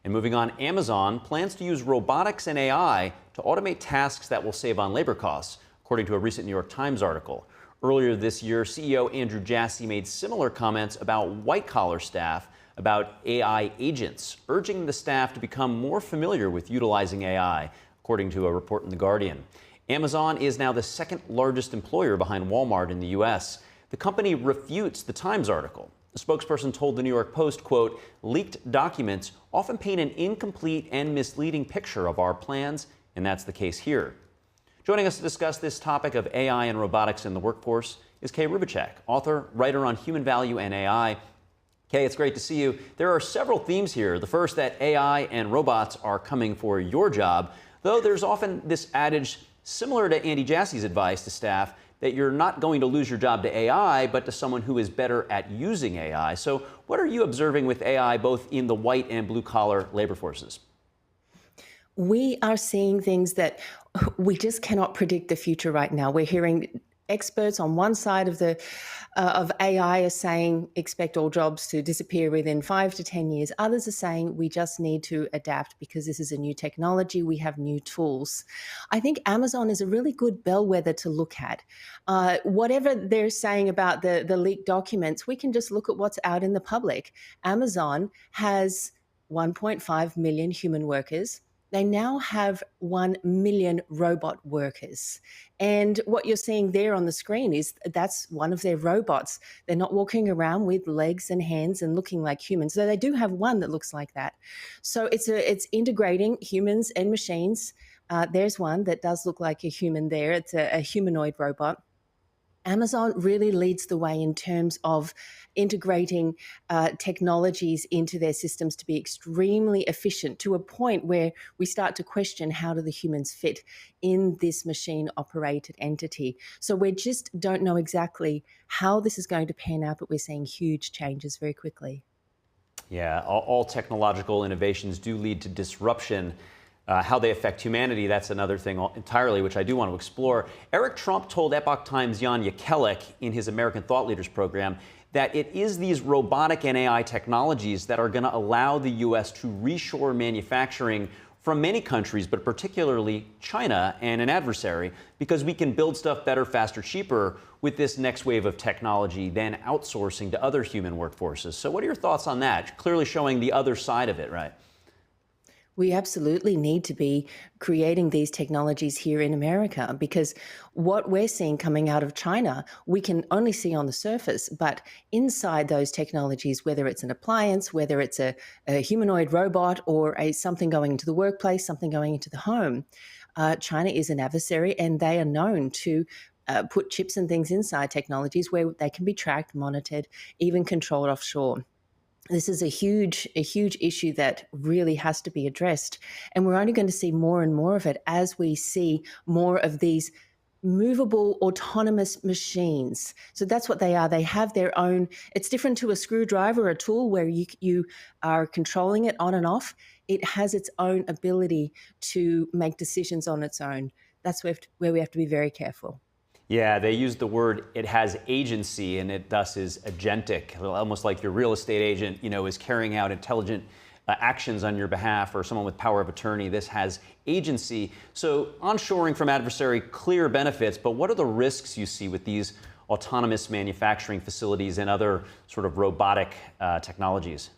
And moving on, Amazon plans to use robotics and AI to automate tasks that will save on labor costs, according to a recent New York Times article. Earlier this year, CEO Andrew Jassy made similar comments about white-collar staff about AI agents, urging the staff to become more familiar with utilizing AI, according to a report in The Guardian. Amazon is now the second largest employer behind Walmart in the U.S. The company refutes the Times article. The spokesperson told the New York Post, quote, "Leaked documents often paint an incomplete and misleading picture of our plans, and that's the case here." Joining us to discuss this topic of AI and robotics in the workforce is Kay Rubacek, author, writer on human value and AI. Kay, it's great to see you. There are several themes here. The first, that AI and robots are coming for your job, though there's often this adage, similar to Andy Jassy's advice to staff, that you're not going to lose your job to AI, but to someone who is better at using AI. So what are you observing with AI, both in the white and blue collar labor forces? We are seeing things that we just cannot predict the future right now. We're hearing experts on one side of AI are saying expect all jobs to disappear within 5 to 10 years. Others are saying we just need to adapt because this is a new technology. We have new tools. I think Amazon is a really good bellwether to look at. Whatever they're saying about the leaked documents, we can just look at what's out in the public. Amazon has 1.5 million human workers. They now have 1 million robot workers. And what you're seeing there on the screen is that's one of their robots. They're not walking around with legs and hands and looking like humans, though they do have one that looks like that. So it's integrating humans and machines. There's one that does look like a human there. It's a humanoid robot. Amazon really leads the way in terms of integrating technologies into their systems to be extremely efficient, to a point where we start to question, how do the humans fit in this machine-operated entity? So we just don't know exactly how this is going to pan out, but we're seeing huge changes very quickly. Yeah, all technological innovations do lead to disruption. How they affect humanity, that's another thing entirely, which I do want to explore. Eric Trump told Epoch Times' Jan Jekielek in his American Thought Leaders program that it is these robotic and AI technologies that are going to allow the U.S. to reshore manufacturing from many countries, but particularly China and an adversary, because we can build stuff better, faster, cheaper with this next wave of technology than outsourcing to other human workforces. So what are your thoughts on that? Clearly showing the other side of it, right? We absolutely need to be creating these technologies here in America, because what we're seeing coming out of China, we can only see on the surface, but inside those technologies, whether it's an appliance, whether it's a humanoid robot or something going into the workplace, something going into the home, China is an adversary, and they are known to put chips and things inside technologies where they can be tracked, monitored, even controlled offshore. This is a huge issue that really has to be addressed. And we're only going to see more and more of it as we see more of these movable autonomous machines. So that's what they are. They have their own, it's different to a screwdriver, a tool where you are controlling it on and off. It has its own ability to make decisions on its own. That's where we have to be very careful. Yeah, they use the word, it has agency, and it thus is agentic, almost like your real estate agent, is carrying out intelligent actions on your behalf, or someone with power of attorney. This has agency. So onshoring from adversary, clear benefits, but what are the risks you see with these autonomous manufacturing facilities and other sort of robotic technologies?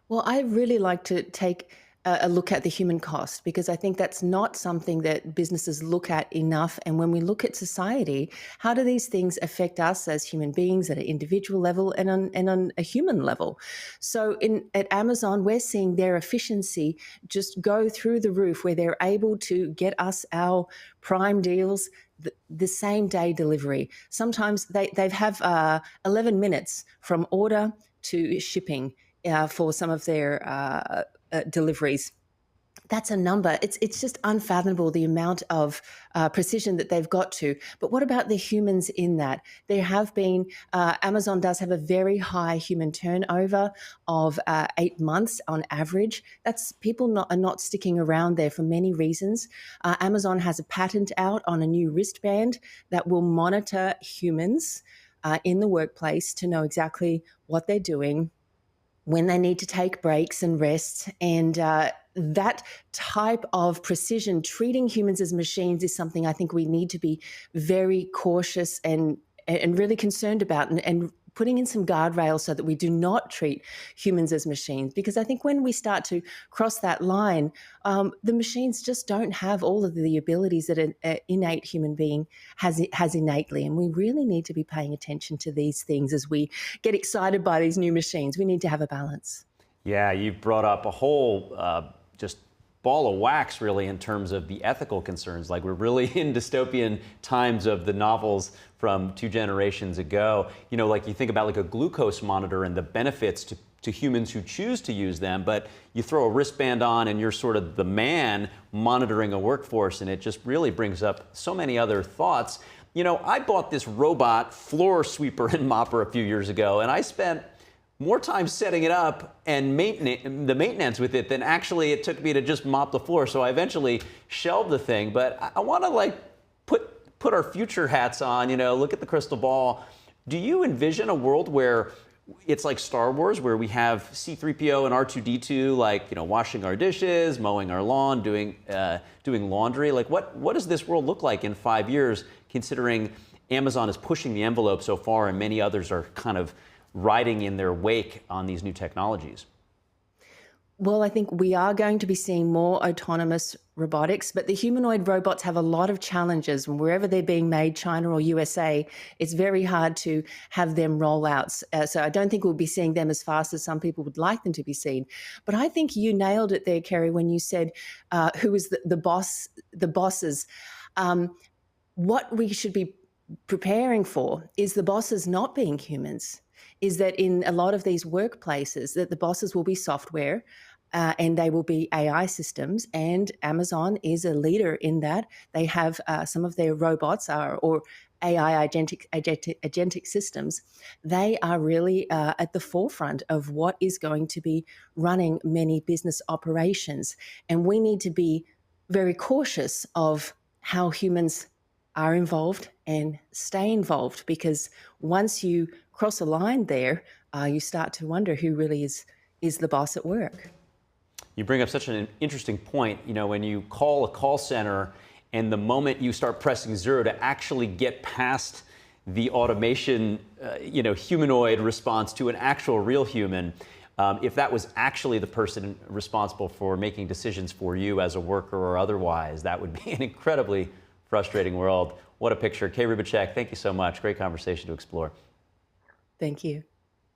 Well, I really like to take a look at the human cost, because I think that's not something that businesses look at enough. And when we look at society, how do these things affect us as human beings at an individual level and on a human level? So at Amazon, we're seeing their efficiency just go through the roof, where they're able to get us our Prime deals the same day delivery. Sometimes they have 11 minutes from order to shipping for some of their deliveries. That's a number. It's just unfathomable, the amount of precision that they've got to. But what about the humans in that? There have been, Amazon does have a very high human turnover of 8 months on average. That's people are not sticking around there for many reasons. Amazon has a patent out on a new wristband that will monitor humans in the workplace to know exactly what they're doing, when they need to take breaks and rest. And that type of precision, treating humans as machines, is something I think we need to be very cautious and really concerned about, and putting in some guardrails so that we do not treat humans as machines. Because I think when we start to cross that line, the machines just don't have all of the abilities that an innate human being has innately. And we really need to be paying attention to these things as we get excited by these new machines. We need to have a balance. Yeah, you've brought up a whole just ball of wax, really, in terms of the ethical concerns. Like, we're really in dystopian times of the novels from 2 generations ago. You know, like, you think about like a glucose monitor and the benefits to humans who choose to use them, but you throw a wristband on and you're sort of the man monitoring a workforce, and it just really brings up so many other thoughts. You know, I bought this robot floor sweeper and mopper a few years ago, and I spent more time setting it up and the maintenance with it than actually it took me to just mop the floor. So I eventually shelved the thing. But I want to like put our future hats on, you know, look at the crystal ball. Do you envision a world where it's like Star Wars, where we have C-3PO and R2-D2, like, you know, washing our dishes, mowing our lawn, doing laundry? Like, what does this world look like in 5 years, considering Amazon is pushing the envelope so far and many others are kind of riding in their wake on these new technologies? Well, I think we are going to be seeing more autonomous robotics, but the humanoid robots have a lot of challenges. And wherever they're being made, China or USA, it's very hard to have them roll out. So I don't think we'll be seeing them as fast as some people would like them to be seen. But I think you nailed it there, Kerry, when you said who is the bosses. What we should be preparing for is the bosses not being humans. Is that in a lot of these workplaces that the bosses will be software and they will be AI systems, and Amazon is a leader in that. They have some of their robots or AI agentic systems. They are really at the forefront of what is going to be running many business operations. And we need to be very cautious of how humans are involved and stay involved, because once you cross a line there, you start to wonder who really is the boss at work. You bring up such an interesting point. You know, when you call a call center and the moment you start pressing 0 to actually get past the automation, humanoid response to an actual real human, if that was actually the person responsible for making decisions for you as a worker or otherwise, that would be an incredibly frustrating world. What a picture. Kay Rubacek, thank you so much. Great conversation to explore. Thank you.